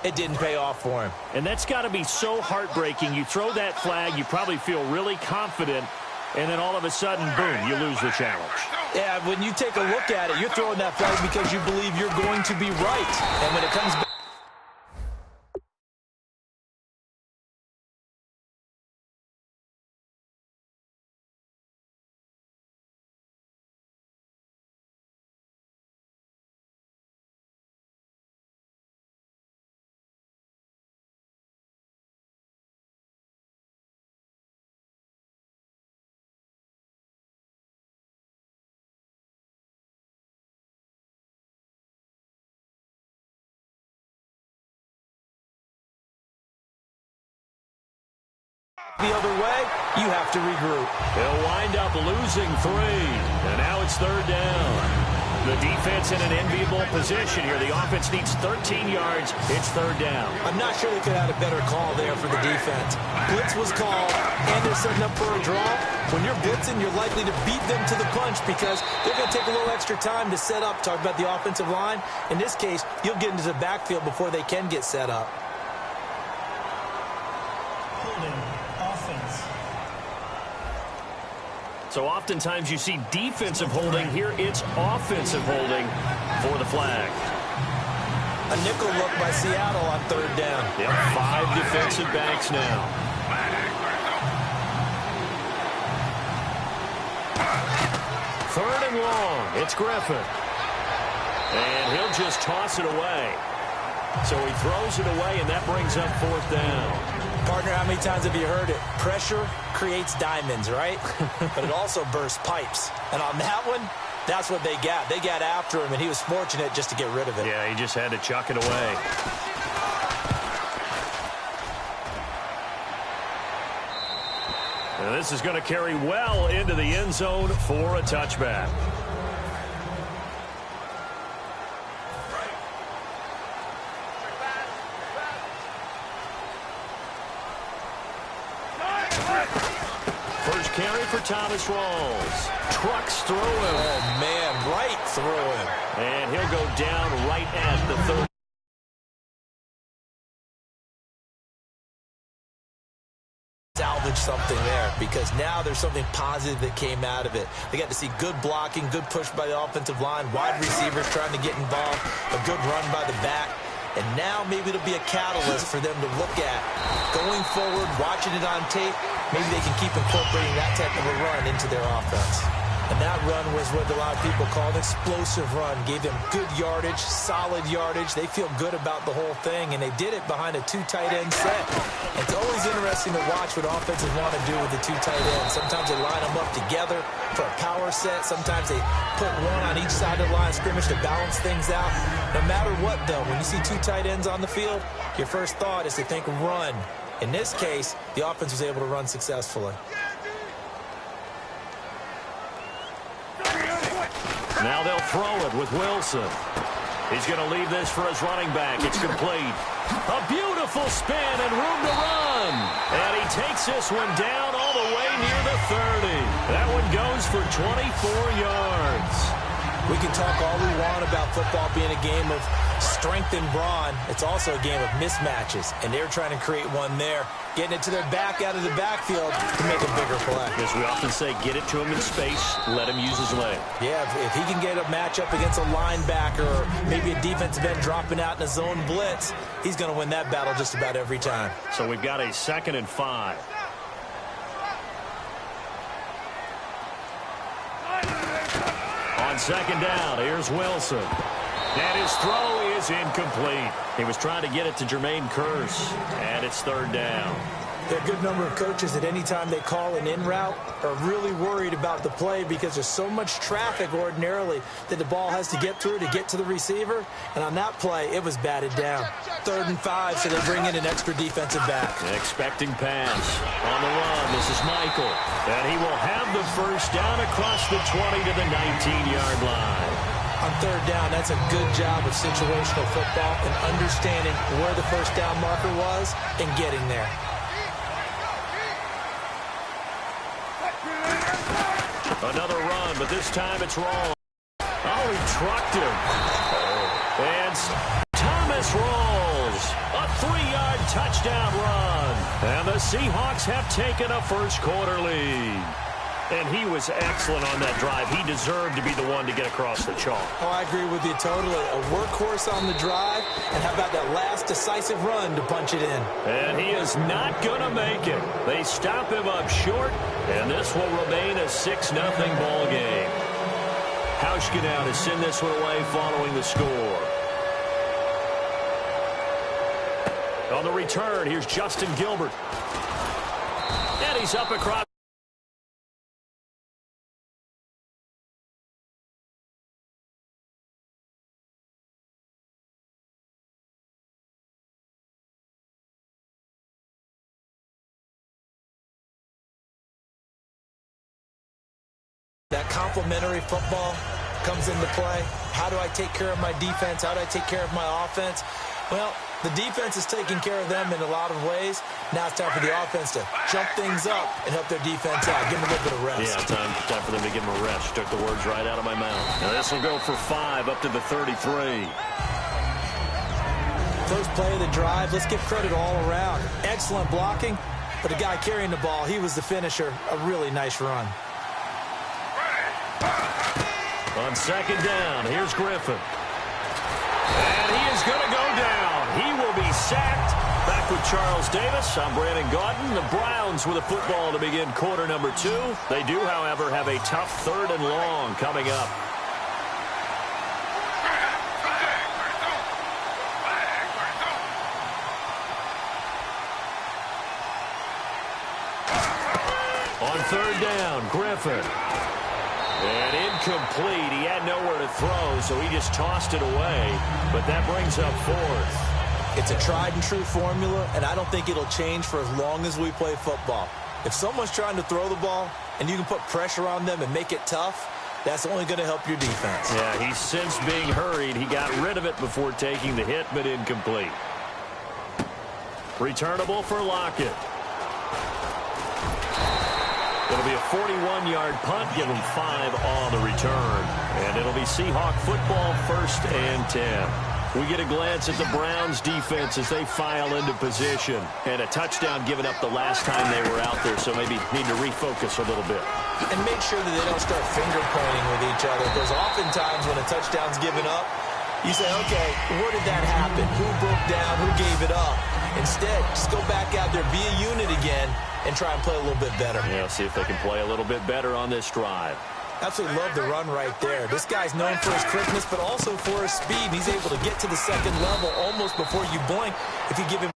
it didn't pay off for him. And that's got to be so heartbreaking. You throw that flag, you probably feel really confident, and then all of a sudden, boom, you lose the challenge. Yeah, when you take a look at it, you're throwing that flag because you believe you're going to be right. And when it comes back, the other way, you have to regroup. They'll wind up losing 3, and now it's 3rd down. The defense in an enviable position here. The offense needs 13 yards. It's 3rd down. I'm not sure they could have had a better call there for the defense. Blitz was called, and they're setting up for a draw. When you're blitzing, you're likely to beat them to the punch because they're going to take a little extra time to set up. Talk about the offensive line. In this case, you'll get into the backfield before they can get set up. So oftentimes you see defensive holding. Here it's offensive holding for the flag. A nickel look by Seattle on 3rd down. Yep, 5 defensive backs now. Third and long. It's Griffin. And he'll just toss it away. So he throws it away, and that brings up 4th down. Partner, how many times have you heard it? Pressure creates diamonds, right? But it also bursts pipes. And on that one, that's what they got. They got after him, and he was fortunate just to get rid of it. Yeah, he just had to chuck it away. And this is going to carry well into the end zone for a touchback. First carry for Thomas Rawls. Trucks through him. Oh, man, right through him. And he'll go down right at the 30. Salvage something there because now there's something positive that came out of it. They got to see good blocking, good push by the offensive line, wide receivers trying to get involved, a good run by the back. And now maybe it'll be a catalyst for them to look at. Going forward, watching it on tape, maybe they can keep incorporating that type of a run into their offense. And that run was what a lot of people call an explosive run. Gave them good yardage, solid yardage. They feel good about the whole thing, and they did it behind a 2 tight end set. It's always interesting to watch what offenses want to do with the 2 tight ends. Sometimes they line them up together for a power set. Sometimes they put one on each side of the line of scrimmage to balance things out. No matter what, though, when you see 2 tight ends on the field, your first thought is to think run. In this case, the offense was able to run successfully. Now they'll throw it with Wilson. He's going to leave this for his running back. It's complete. A beautiful spin and room to run. And he takes this one down all the way near the 30. That one goes for 24 yards. We can talk all we want about football being a game of strength and brawn. It's also a game of mismatches, and they're trying to create one there, getting it to their back out of the backfield to make a bigger play. As we often say, get it to him in space, let him use his leg. Yeah, if he can get a matchup against a linebacker or maybe a defensive end dropping out in a zone blitz, he's going to win that battle just about every time. So we've got a 2nd and 5. On 2nd down, here's Wilson. And his throw is incomplete. He was trying to get it to Jermaine Kearse, and it's 3rd down. There are a good number of coaches at any time they call an in route are really worried about the play because there's so much traffic ordinarily that the ball has to get through to get to the receiver. And on that play, it was batted down. 3rd and 5, so they bring in an extra defensive back. Expecting pass. On the run, this is Michael. And he will have the first down across the 20 to the 19-yard line. On 3rd down, that's a good job of situational football and understanding where the first down marker was and getting there. Another run, but this time it's wrong. Oh, he trucked him. And Thomas Rawls, a touchdown run. And the Seahawks have taken a first-quarter lead. And he was excellent on that drive. He deserved to be the one to get across the chalk. Oh, I agree with you totally. A workhorse on the drive, and how about that last decisive run to punch it in? And he is not going to make it. They stop him up short, and this will remain a 6-0 ball game. Hauschka now to send this one away following the score. On the return, here's Justin Gilbert. And he's up across. That complementary football comes into play. How do I take care of my defense? How do I take care of my offense? Well, the defense is taking care of them in a lot of ways. Now it's time for the offense to jump things up and help their defense out. Give them a little bit of rest. Yeah, time for them to give them a rest. Took the words right out of my mouth. Now this will go for 5 up to the 33. First play of the drive. Let's give credit all around. Excellent blocking, but the guy carrying the ball, he was the finisher. A really nice run. On second down, here's Griffin. And he is going to go down. He will be sacked. Back with Charles Davis, I'm Brandon Gaudin. The Browns with a football to begin quarter number 2. They do, however, have a tough 3rd and long coming up. On 3rd down, Griffin. And incomplete. He had nowhere to throw, so he just tossed it away. But that brings up 4th. It's a tried-and-true formula, and I don't think it'll change for as long as we play football. If someone's trying to throw the ball and you can put pressure on them and make it tough, that's only going to help your defense. Yeah, he's since being hurried. He got rid of it before taking the hit, but incomplete. Returnable for Lockett. It'll be a 41-yard punt. Give him 5 on the return. And it'll be Seahawk football, 1st and 10. We get a glance at the Browns' defense as they file into position. And a touchdown given up the last time they were out there, so maybe need to refocus a little bit. And make sure that they don't start finger-pointing with each other, because oftentimes when a touchdown's given up, you say, okay, where did that happen? Who broke down? Who gave it up? Instead, just go back out there, be a unit again, and try and play a little bit better. Yeah, see if they can play a little bit better on this drive. Absolutely love the run right there. This guy's known for his quickness, but also for his speed. He's able to get to the 2nd level almost before you blink if you give him.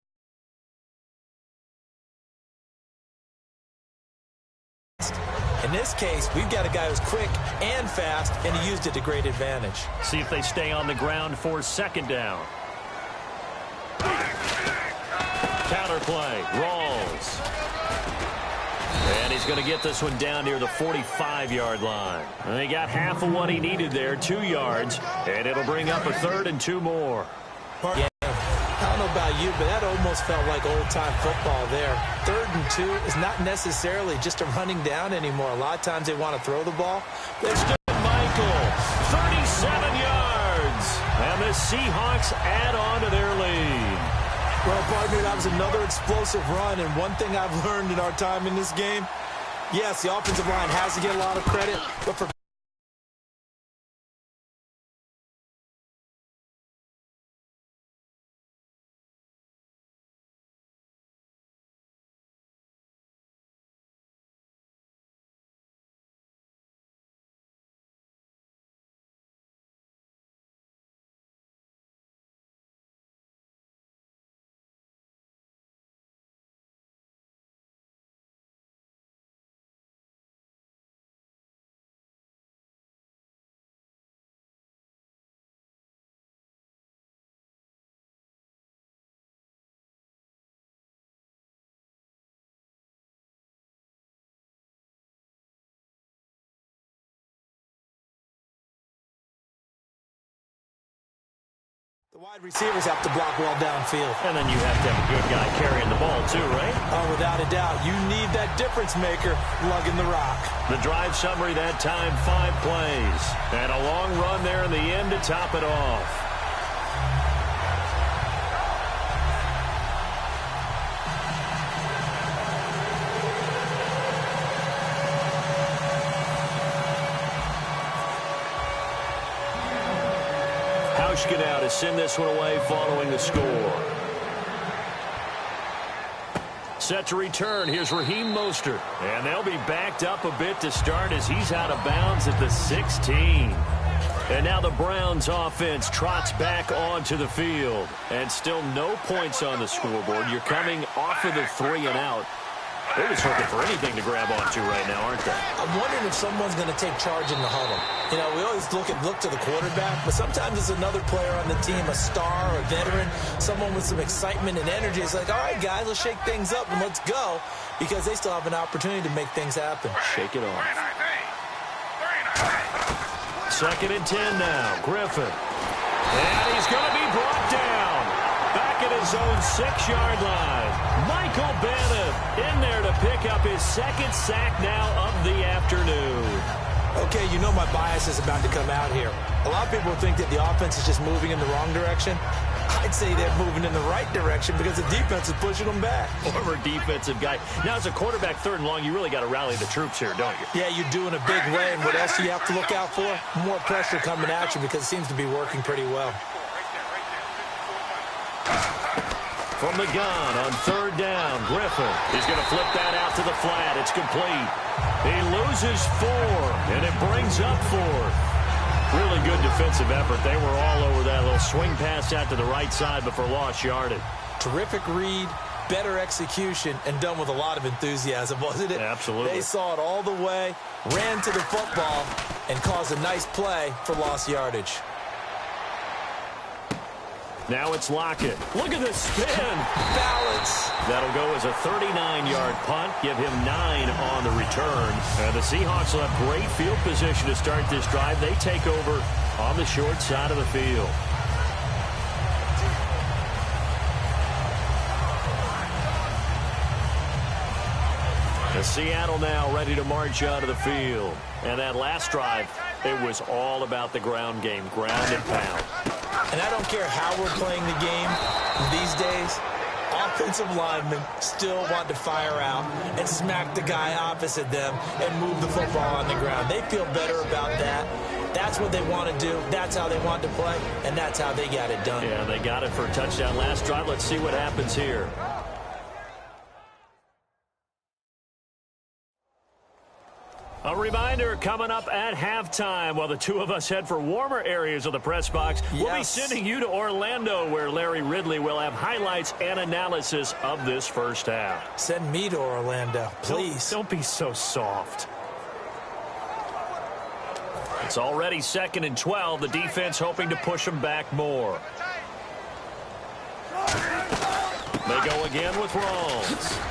In this case, we've got a guy who's quick and fast, and he used it to great advantage. See if they stay on the ground for 2nd down. Counter play, Rawls. And he's going to get this one down near the 45-yard line. And he got half of what he needed there, 2 yards, and it'll bring up a 3rd and 2 more. Yeah, I don't know about you, but that almost felt like old-time football there. 3rd and 2 is not necessarily just a running down anymore. A lot of times they want to throw the ball. It's Michael, 37 yards. And the Seahawks add on to their lead. Well, partner, that was another explosive run, and one thing I've learned in our time in this game, yes, the offensive line has to get a lot of credit, but for the wide receivers have to block well downfield. And then you have to have a good guy carrying the ball too, right? Oh, without a doubt. You need that difference maker lugging the rock. The drive summary that time, 5 plays. And a long run there in the end to top it off. Nebraska now to send this one away following the score. Set to return. Here's Raheem Mostert. And they'll be backed up a bit to start as he's out of bounds at the 16. And now the Browns offense trots back onto the field. And still no points on the scoreboard. You're coming off of the 3 and out. They're just looking for anything to grab onto right now, aren't they? I'm wondering if someone's going to take charge in the huddle. You know, we always look to the quarterback, but sometimes it's another player on the team, a star, a veteran, someone with some excitement and energy. It's like, all right, guys, let's shake things up and let's go, because they still have an opportunity to make things happen. Shake it off. 2nd and 10 now. Griffin. And he's going to be brought down. Back at his own 6-yard line. Michael Bennett in there to pick up his 2nd sack now of the afternoon. Okay, you know my bias is about to come out here. A lot of people think that the offense is just moving in the wrong direction. I'd say they're moving in the right direction because the defense is pushing them back. Former defensive guy. Now, as a quarterback 3rd and long, you really got to rally the troops here, don't you? Yeah, you're doing a big way, and what else do you have to look out for? More pressure coming at you because it seems to be working pretty well. From the gun on 3rd down, Griffin. He's going to flip that out to the flat. It's complete. He loses 4, and it brings up 4th. Really good defensive effort. They were all over that little swing pass out to the right side, but for lost yardage. Terrific read, better execution, and done with a lot of enthusiasm, wasn't it? Absolutely. They saw it all the way, ran to the football, and caused a nice play for lost yardage. Now it's Lockett. Look at the spin. Balance. That'll go as a 39-yard punt. Give him 9 on the return. The Seahawks will have great field position to start this drive. They take over on the short side of the field. Seattle now ready to march out of the field. And that last drive, it was all about the ground game, ground and pound. And I don't care how we're playing the game these days, offensive linemen still want to fire out and smack the guy opposite them and move the football on the ground. They feel better about that. That's what they want to do. That's how they want to play, and that's how they got it done. Yeah, they got it for a touchdown last drive. Let's see what happens here. A reminder coming up at halftime while the two of us head for warmer areas of the press box. Yes. We'll be sending you to Orlando where Larry Ridley will have highlights and analysis of this first half. Send me to Orlando, please. Don't be so soft. It's already 2nd and 12. The defense hoping to push them back more. They go again with Rawls.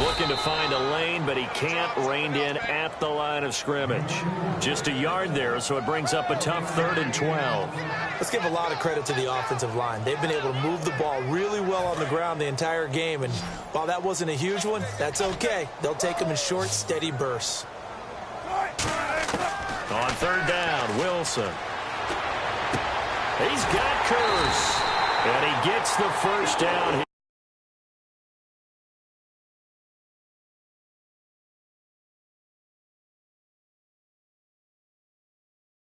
Looking to find a lane, but he can't. Reined in at the line of scrimmage. Just a yard there, so it brings up a tough 3rd and 12. Let's give a lot of credit to the offensive line. They've been able to move the ball really well on the ground the entire game, and while that wasn't a huge one, that's okay. They'll take them in short, steady bursts. On 3rd down, Wilson. He's got Curse, and he gets the first down.